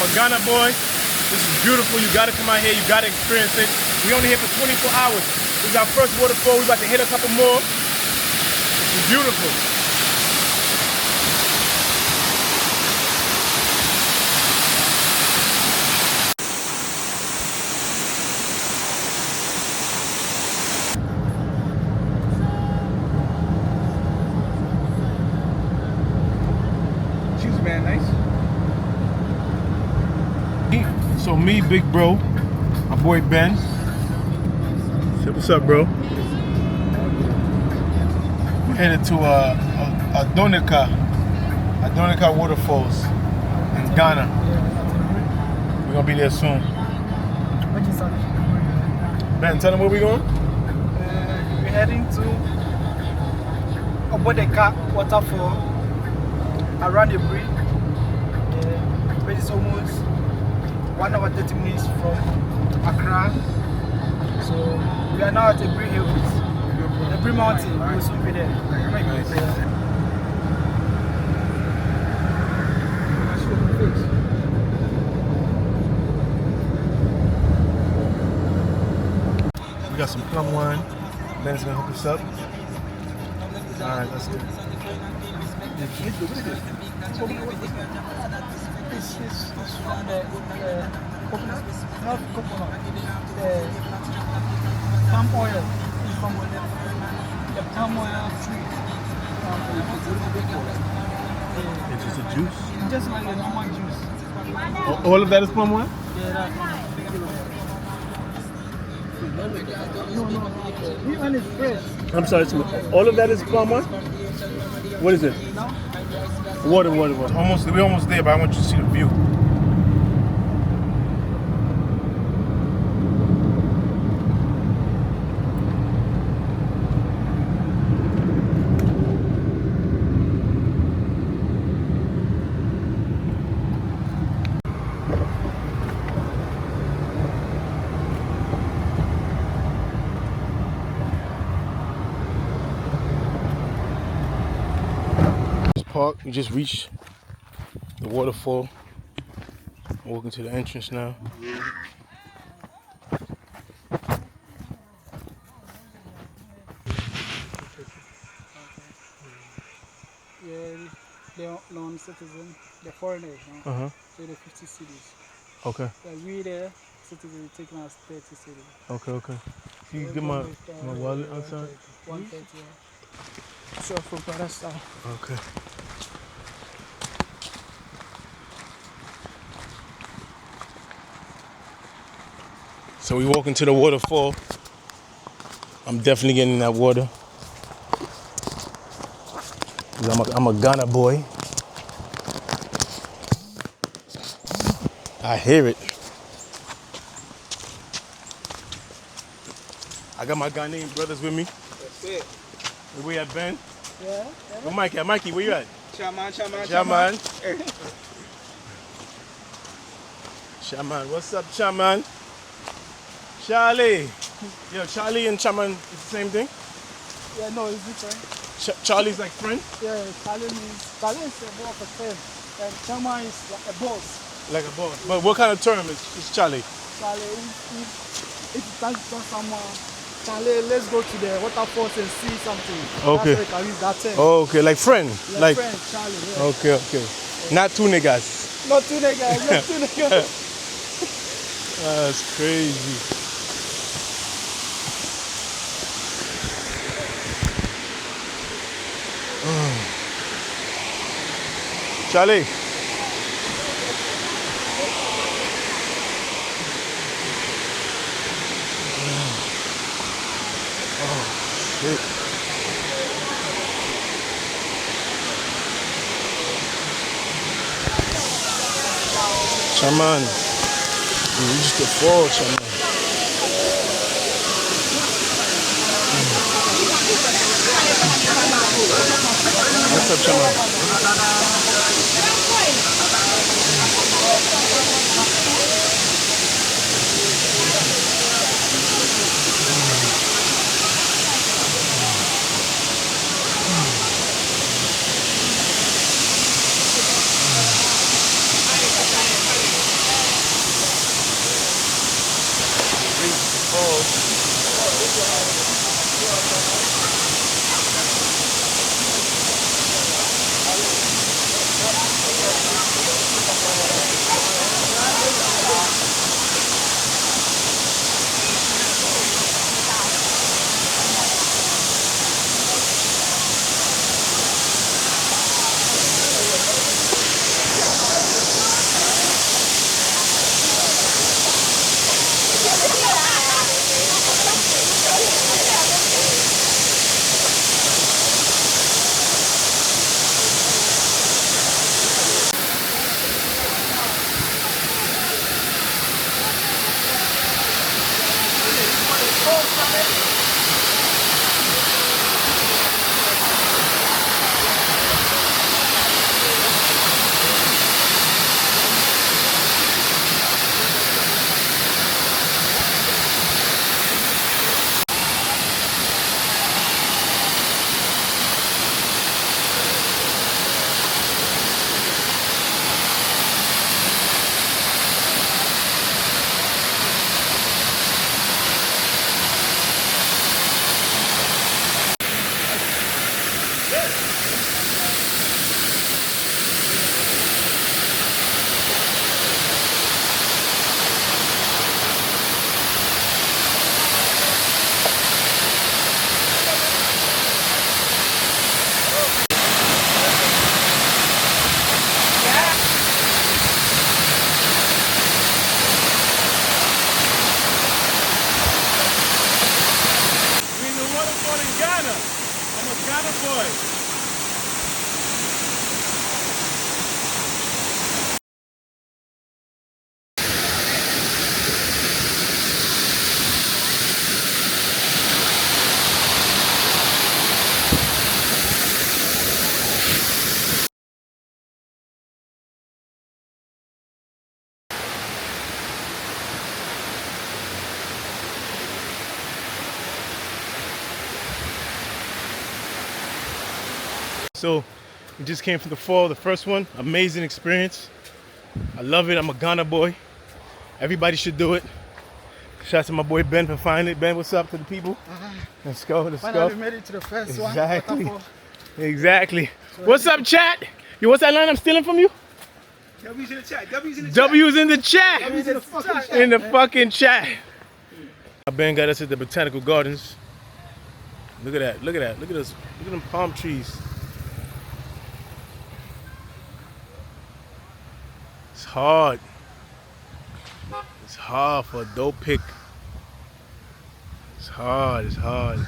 I'm a Ghana boy. This is beautiful. You gotta come out here. You gotta experience it. We only here for 24 hours. This is our first waterfall. We're about to hit a couple more. It's beautiful. Cheers, man. Nice. So me, big bro, my boy Ben. Say what's up, bro? We're headed to Oboadaka Waterfalls in Ghana. We're gonna be there soon. Ben, tell them where we're going. We're heading to Oboadaka Waterfall around Aburi, which is almost 1 hour 30 minutes from Accra. So we are now at Aburi Hills, Aburi Mountain. We will soon be there. We got some plum wine. Ben's gonna hook us up. Alright, let's go. It's from the coconut, not coconut, the palm oil. It's from the palm oil tree. It's just a juice? Just like a normal juice. All of that is plum wine? Yeah, that's no. This one is fresh. I'm sorry, all of that is plum wine? What is it? No? Water. We're almost there, but I want you to see the view. Park, we just reached the waterfall. Walking to the entrance now. Yeah, the non-citizen, the foreigners, Uh-huh. so the 50 cities. Okay. We there, citizens taking us 30 cities. Okay. You get my wallet outside? 130, yeah. So from the other side. Okay. So we walk into the waterfall. I'm definitely getting in that water. I'm a Ghana boy. I hear it. I got my Ghanaian brothers with me. That's it. Where we at, Ben? Yeah. Where Mikey at? Mikey, where you at? Chairman. Chairman, what's up, Chairman? Charlie. Yo, Charlie and Chairman is the same thing? Yeah, no, it's different. Charlie's like friend? Yeah, Charlie is more of a friend. And Chairman is like a boss. Like a boss. But what kind of term is Charlie? Charlie, if you tell someone, Charlie, let's go to the waterfalls and see something. Okay. That's why you can use that term. Oh, okay, like friend. Like friend, Charlie. Yeah. Okay. Yeah. Not two niggas. Not two niggas, not two niggas. That's crazy. Charlie. Oh, shit. Chairman, we reached the fall, Chairman. What's up, Chairman? So we just came from the fall, the first one. Amazing experience. I love it. I'm a Ghana boy. Everybody should do it. Shout out to my boy Ben for finding it. Ben, what's up to the people? Let's go. Let's go. Finally made it to the first Exactly. one. Exactly. What's up, chat? Yo, what's that line I'm stealing from you? W's in the chat. W's in the chat. W's in the chat. W's in the fucking chat. In the fucking chat. Ben got us at the Botanical Gardens. Look at that. Look at that. Look at us. Look at them palm trees. It's hard. It's hard for a dope pick. It's hard. It's hard.